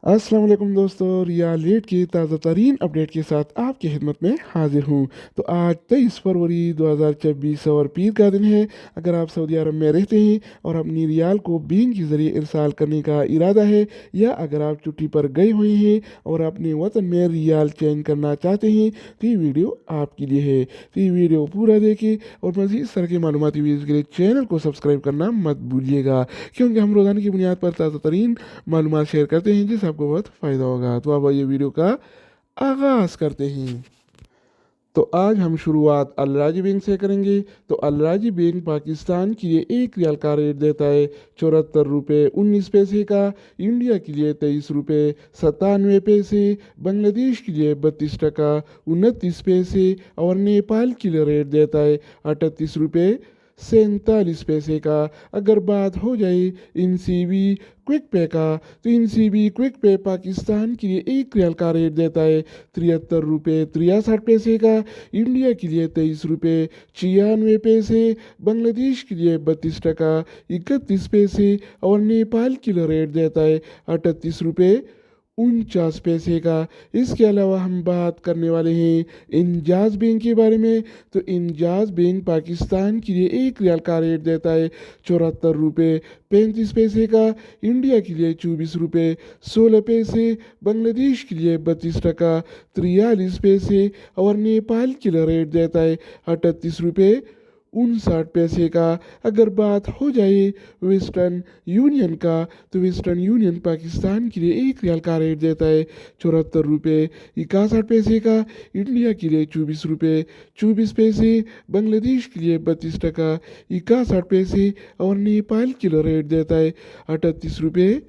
अस्सलाम वालेकुम दोस्तों, रिया लेट की ताज़ा तरीन अपडेट के साथ आपकी खिदमत में हाजिर हूँ। तो आज 23 फरवरी 2024 और पीर का दिन है। अगर आप सऊदी अरब में रहते हैं और अपनी रियाल को बीन के ज़रिए इरसाल करने का इरादा है, या अगर आप छुट्टी पर गए हुए हैं और अपने वतन में रियाल चेंज करना चाहते हैं, तो ये वीडियो आपके लिए है। तो ये वीडियो पूरा देखें और मज़ीद इस तरह की मालूमाती वीडियोज़ के लिए चैनल को सब्सक्राइब करना मत भूलिएगा, क्योंकि हम रोज़ाना की बुनियाद पर ताज़ा तरीन मालूमात शेयर करते हैं जिससे आपको बहुत फ़ायदा होगा। तो अब ये वीडियो का आगाज़ करते हैं। तो आज हम शुरुआत अलराजी बैंक से करेंगे। तो अलराजी बैंक पाकिस्तान के लिए एक रियाल का रेट देता है 74 रुपये 19 पैसे का, इंडिया के लिए 23 रुपये 97 पैसे, बांग्लादेश के लिए 32 टका 29 पैसे और नेपाल के लिए रेट देता है 38 रुपये 47 पैसे का। अगर बात हो जाए इन सी बी क्विक पे का, तो इन सी बी क्विक पे पाकिस्तान के लिए एक रियाल का रेट देता है 73 रुपये 63 पैसे का, इंडिया के लिए 23 रुपये 96 पैसे, बांग्लादेश के लिए 32 टका 31 पैसे और नेपाल के लिए रेट देता है 38 रुपये 49 पैसे का। इसके अलावा हम बात करने वाले हैं इंजाज बैंक के बारे में। तो इंजाज बैंक पाकिस्तान के लिए एक रियाल का रेट देता है 74 रुपये 35 पैसे का, इंडिया के लिए 24 रुपये 16 पैसे, बांग्लादेश के लिए 32 टका 43 पैसे और नेपाल के लिए रेट देता है 38 रुपये 59 पैसे का। अगर बात हो जाए वेस्टर्न यूनियन का, तो वेस्टर्न यूनियन पाकिस्तान के लिए एक रियाल का रेट देता है 74 रुपये 61 पैसे का, इंडिया के लिए 24 रुपये 24 पैसे, बांग्लादेश के लिए 32 टका 61 पैसे और नेपाल के लिए रेट देता है 38 रुपये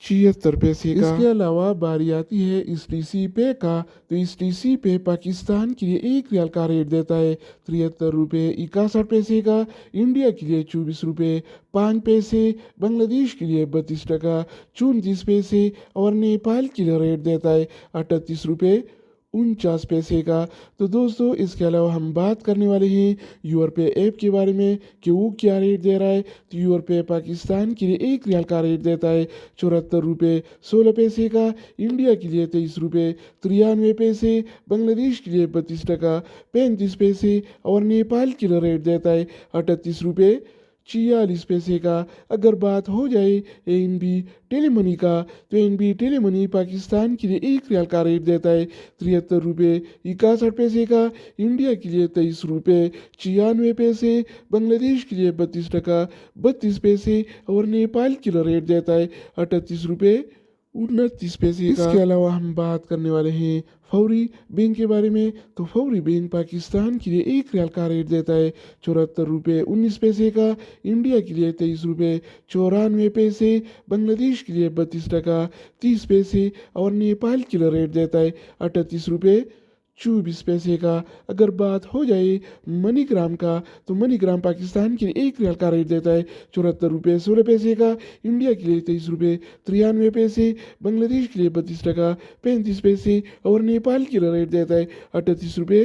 76 पैसे का। इसके अलावा बारी आती है इस टी सी पे का। तो इस टी सी पे पाकिस्तान के लिए एक रियाल का रेट देता है 73 रुपये 61 पैसे का, इंडिया के लिए 24 रुपये 5 पैसे, बांग्लादेश के लिए 32 टका 34 पैसे और नेपाल के लिए रेट देता है 38 रुपये 49 पैसे का। तो दोस्तों, इसके अलावा हम बात करने वाले हैं यूरोपे ऐप के बारे में कि वो क्या रेट दे रहा है। तो यूरोपे पाकिस्तान के लिए एक रियाल का रेट देता है 74 रुपये 16 पैसे का, इंडिया के लिए 23 रुपये 93 पैसे, बांग्लादेश के लिए 32 टका 35 पैसे और नेपाल के लिए रेट देता है 38 रुपये 46 पैसे का। अगर बात हो जाए एन बी टेलीमनी का, तो एन बी टेलीमनी पाकिस्तान के लिए एक रियाल का रेट देता है 73 रुपये 61 पैसे का, इंडिया के लिए 23 रुपये 96 पैसे, बांग्लादेश के लिए 32 टका 32 पैसे और नेपाल के लिए रेट देता है 38 रुपये 29 पैसे का। इसके अलावा हम बात करने वाले हैं फौरी बैंक के बारे में। तो फौरी बैंक पाकिस्तान के लिए एक रियाल का रेट देता है 74 रुपये 19 पैसे का, इंडिया के लिए 23 रुपये 94 पैसे, बांग्लादेश के लिए 32 टका 30 पैसे और नेपाल के लिए रेट देता है 38 रुपये 24 पैसे का। अगर बात हो जाए मनीग्राम का, तो मनीग्राम पाकिस्तान के लिए एक रियाल का रेट देता है 74 रुपये 16 पैसे का, इंडिया के लिए 23 रुपये 93 पैसे, बांग्लादेश के लिए 32 टका 35 पैसे और नेपाल के लिए रेट देता है 38 रुपये